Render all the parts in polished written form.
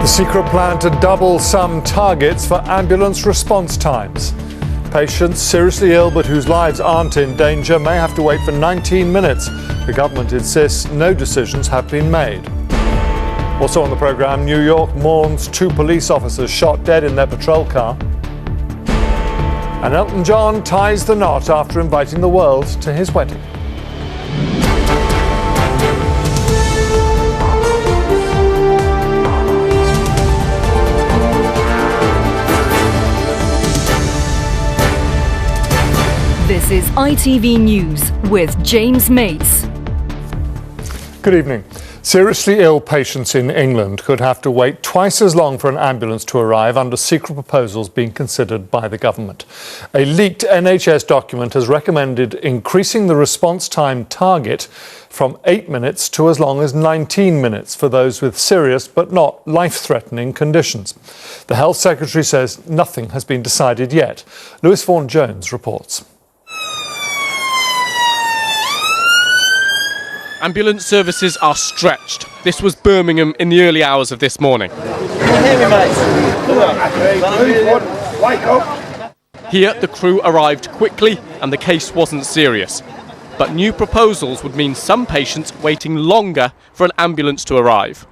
The secret plan to double some targets for ambulance response times. Patients seriously ill but whose lives aren't in danger may have to wait for 19 minutes. The government insists no decisions have been made. Also on the programme, New York mourns 2 police officers shot dead in their patrol car. And Elton John ties the knot after inviting the world to his wedding. This is ITV News with James Mates. Good evening. Seriously ill patients in England could have to wait twice as long for an ambulance to arrive under secret proposals being considered by the government. A leaked NHS document has recommended increasing the response time target from 8 minutes to as long as 19 minutes for those with serious but not life-threatening conditions. The Health Secretary says nothing has been decided yet. Lewis Vaughan-Jones reports. Ambulance services are stretched. This was Birmingham in the early hours of this morning. Here, the crew arrived quickly and the case wasn't serious. But new proposals would mean some patients waiting longer for an ambulance to arrive.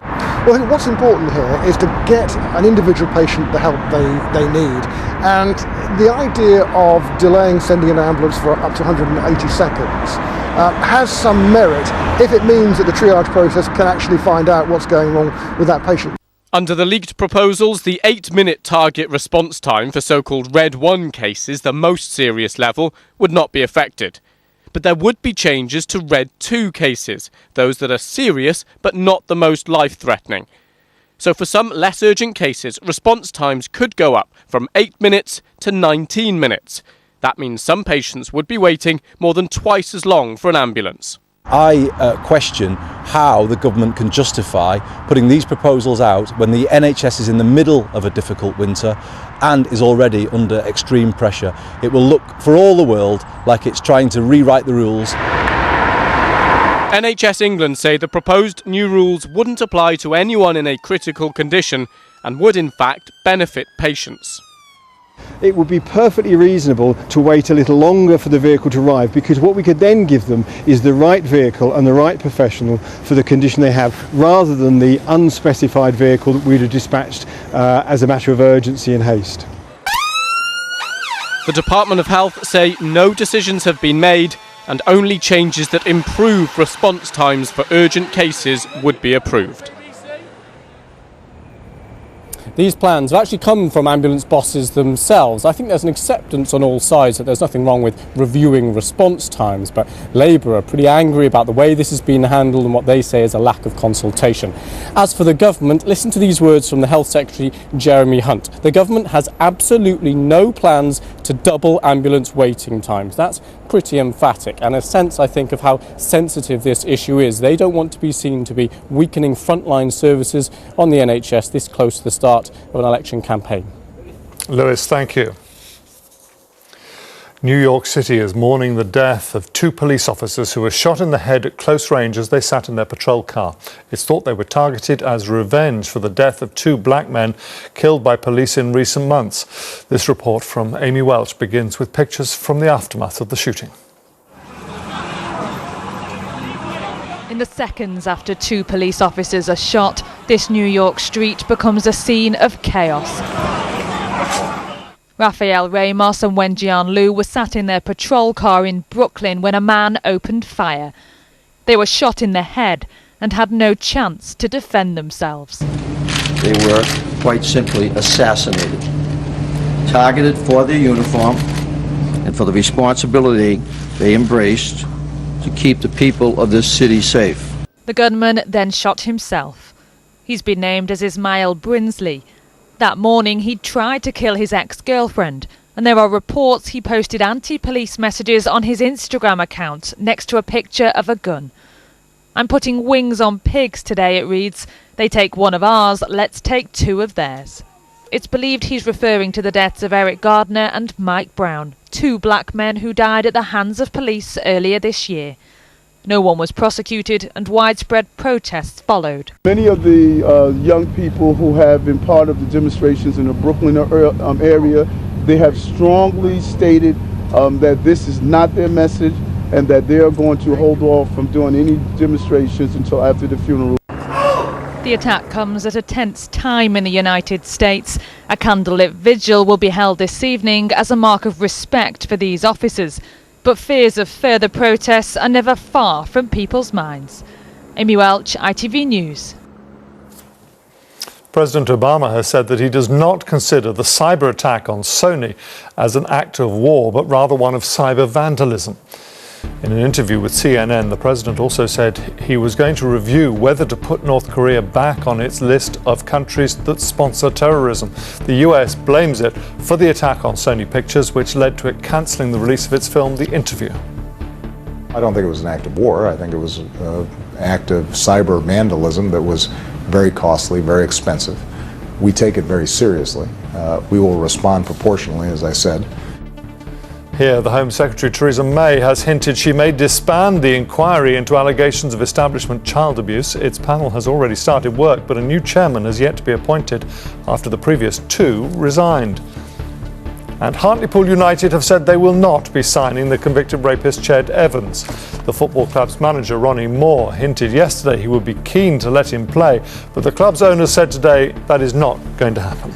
Well, I think what's important here is to get an individual patient the help they need. And the idea of delaying sending an ambulance for up to 180 seconds has some merit if it means that the triage process can actually find out what's going wrong with that patient. Under the leaked proposals, the 8-minute target response time for so-called Red 1 cases, the most serious level, would not be affected. But there would be changes to Red 2 cases, those that are serious but not the most life-threatening. So for some less urgent cases, response times could go up from 8 minutes to 19 minutes. That means some patients would be waiting more than twice as long for an ambulance. I question how the government can justify putting these proposals out when the NHS is in the middle of a difficult winter and is already under extreme pressure. It will look for all the world like it's trying to rewrite the rules. NHS England say the proposed new rules wouldn't apply to anyone in a critical condition and would in fact benefit patients. It would be perfectly reasonable to wait a little longer for the vehicle to arrive, because what we could then give them is the right vehicle and the right professional for the condition they have, rather than the unspecified vehicle that we'd have dispatched as a matter of urgency and haste. The Department of Health say no decisions have been made and only changes that improve response times for urgent cases would be approved. These plans have actually come from ambulance bosses themselves. I think there's an acceptance on all sides that there's nothing wrong with reviewing response times, but Labour are pretty angry about the way this has been handled and what they say is a lack of consultation. As for the government, listen to these words from the Health Secretary, Jeremy Hunt. The government has absolutely no plans to double ambulance waiting times. That's pretty emphatic and a sense, I think, of how sensitive this issue is. They don't want to be seen to be weakening frontline services on the NHS this close to the start of an election campaign. Lewis, thank you. New York City is mourning the death of 2 police officers who were shot in the head at close range as they sat in their patrol car. It's thought they were targeted as revenge for the death of 2 black men killed by police in recent months. This report from Amy Welch begins with pictures from the aftermath of the shooting. In the seconds after 2 police officers are shot, this New York street becomes a scene of chaos. Rafael Ramos and Wenjian Liu were sat in their patrol car in Brooklyn when a man opened fire. They were shot in the head and had no chance to defend themselves. They were quite simply assassinated, targeted for their uniform and for the responsibility they embraced to keep the people of this city safe. The gunman then shot himself. He's been named as Ismail Brinsley. That morning he'd tried to kill his ex-girlfriend, and there are reports he posted anti-police messages on his Instagram account next to a picture of a gun. "I'm putting wings on pigs today," it reads. "They take one of ours, let's take 2 of theirs." It's believed he's referring to the deaths of Eric Gardner and Mike Brown, 2 black men who died at the hands of police earlier this year. No one was prosecuted and widespread protests followed. Many of the young people who have been part of the demonstrations in the Brooklyn area, they have strongly stated that this is not their message and that they are going to hold off from doing any demonstrations until after the funeral. The attack comes at a tense time in the United States. A candlelit vigil will be held this evening as a mark of respect for these officers. But fears of further protests are never far from people's minds. Amy Welch, ITV News. President Obama has said that he does not consider the cyber attack on Sony as an act of war, but rather one of cyber vandalism. In an interview with CNN, the president also said he was going to review whether to put North Korea back on its list of countries that sponsor terrorism. The US blames it for the attack on Sony Pictures, which led to it cancelling the release of its film, The Interview. I don't think it was an act of war. I think it was an act of cyber vandalism that was very costly, very expensive. We take it very seriously. We will respond proportionally, as I said. Here, the Home Secretary Theresa May has hinted she may disband the inquiry into allegations of establishment child abuse. Its panel has already started work, but a new chairman has yet to be appointed after the previous two resigned. And Hartlepool United have said they will not be signing the convicted rapist Ched Evans. The football club's manager Ronnie Moore hinted yesterday he would be keen to let him play, but the club's owners said today that is not going to happen.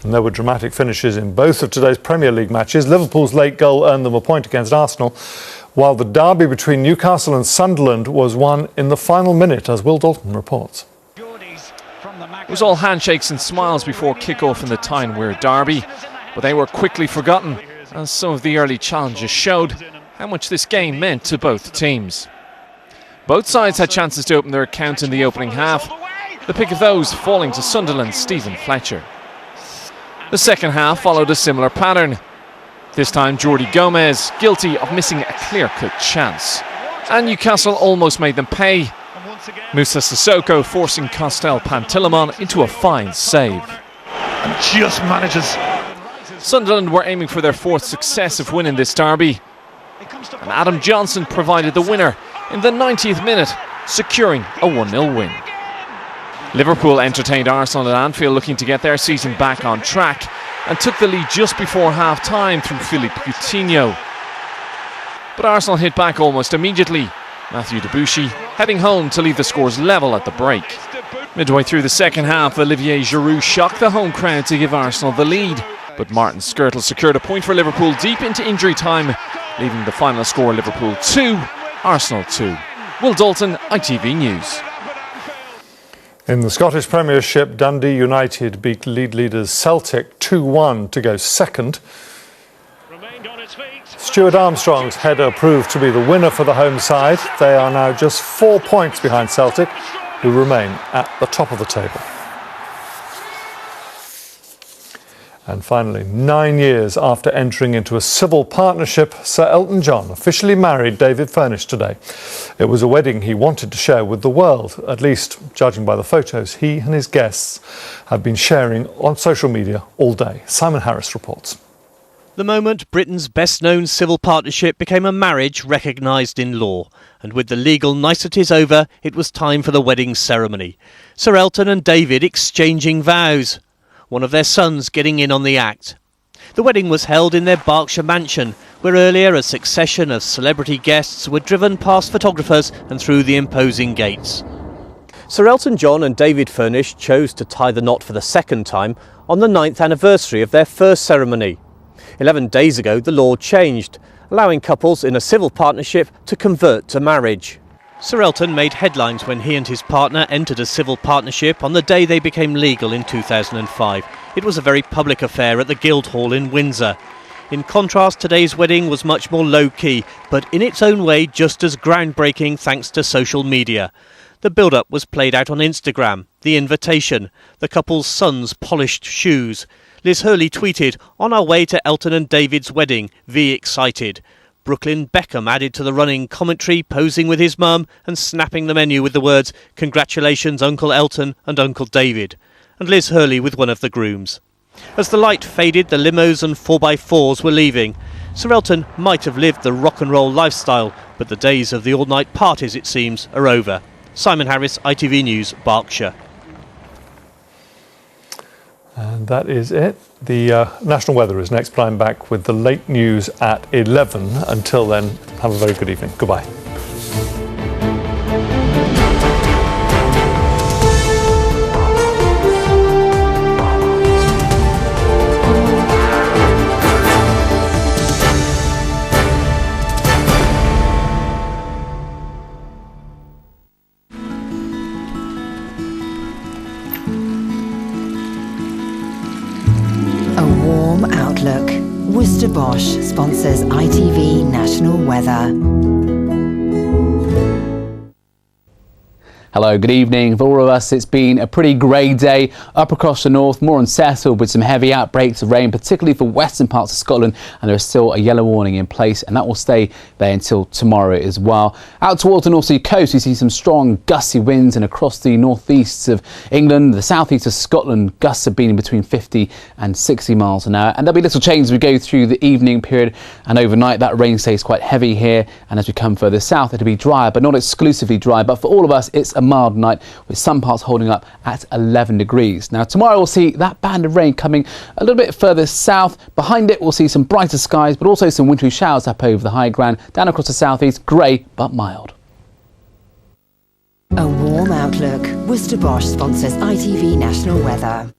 And there were dramatic finishes in both of today's Premier League matches. Liverpool's late goal earned them a point against Arsenal, while the derby between Newcastle and Sunderland was won in the final minute, as Will Dalton reports. It was all handshakes and smiles before kick-off in the Tyne Wear derby, but they were quickly forgotten as some of the early challenges showed how much this game meant to both teams. Both sides had chances to open their account in the opening half, the pick of those falling to Sunderland's Stephen Fletcher. The second half followed a similar pattern. This time Jordi Gomez guilty of missing a clear-cut chance. And Newcastle almost made them pay. Moussa Sissoko forcing Costel Pantilimon into a fine save. And just manages. Sunderland were aiming for their fourth successive win in this derby. And Adam Johnson provided the winner in the 90th minute, securing a 1-0 win. Liverpool entertained Arsenal at Anfield, looking to get their season back on track, and took the lead just before half-time through Philippe Coutinho. But Arsenal hit back almost immediately, Mathieu Debuchy heading home to leave the scores level at the break. Midway through the second half, Olivier Giroud shocked the home crowd to give Arsenal the lead, but Martin Skrtel secured a point for Liverpool deep into injury time, leaving the final score Liverpool 2, Arsenal 2. Will Dalton, ITV News. In the Scottish Premiership, Dundee United beat leaders Celtic 2-1 to go second. Stuart Armstrong's header proved to be the winner for the home side. They are now just 4 points behind Celtic, who remain at the top of the table. And finally, 9 years after entering into a civil partnership, Sir Elton John officially married David Furnish today. It was a wedding he wanted to share with the world, at least judging by the photos he and his guests have been sharing on social media all day. Simon Harris reports. The moment Britain's best-known civil partnership became a marriage recognised in law, and with the legal niceties over, it was time for the wedding ceremony. Sir Elton and David exchanging vows, one of their sons getting in on the act. The wedding was held in their Berkshire mansion, where earlier a succession of celebrity guests were driven past photographers and through the imposing gates. Sir Elton John and David Furnish chose to tie the knot for the second time on the 9th anniversary of their first ceremony. 11 days ago, the law changed, allowing couples in a civil partnership to convert to marriage. Sir Elton made headlines when he and his partner entered a civil partnership on the day they became legal in 2005. It was a very public affair at the Guildhall in Windsor. In contrast, today's wedding was much more low-key, but in its own way just as groundbreaking thanks to social media. The build-up was played out on Instagram, the invitation, the couple's son's polished shoes. Liz Hurley tweeted, "On our way to Elton and David's wedding, V excited." Brooklyn Beckham added to the running commentary, posing with his mum and snapping the menu with the words, "Congratulations Uncle Elton and Uncle David." And Liz Hurley with one of the grooms. As the light faded, the limos and 4x4s were leaving. Sir Elton might have lived the rock and roll lifestyle, but the days of the all-night parties, it seems, are over. Simon Harris, ITV News, Berkshire. And that is it. The national weather is next, but I'm back with the late news at 11. Until then, have a very good evening. Goodbye. Outlook. Worcester Bosch sponsors ITV National Weather. Hello, good evening. For all of us, it's been a pretty grey day up across the north, more unsettled with some heavy outbreaks of rain, particularly for western parts of Scotland, and there is still a yellow warning in place, and that will stay there until tomorrow as well. Out towards the North Sea coast, we see some strong gusty winds, and across the northeast of England, the southeast of Scotland, gusts have been between 50 and 60 miles an hour, and there'll be little change as we go through the evening period, and overnight that rain stays quite heavy here, and as we come further south, it'll be drier, but not exclusively dry. But for all of us, it's a mild night with some parts holding up at 11 degrees. Now tomorrow we'll see that band of rain coming a little bit further south. Behind it we'll see some brighter skies, but also some wintry showers up over the high ground. Down across the southeast, grey but mild. A warm outlook. Worcester Bosch sponsors ITV National Weather.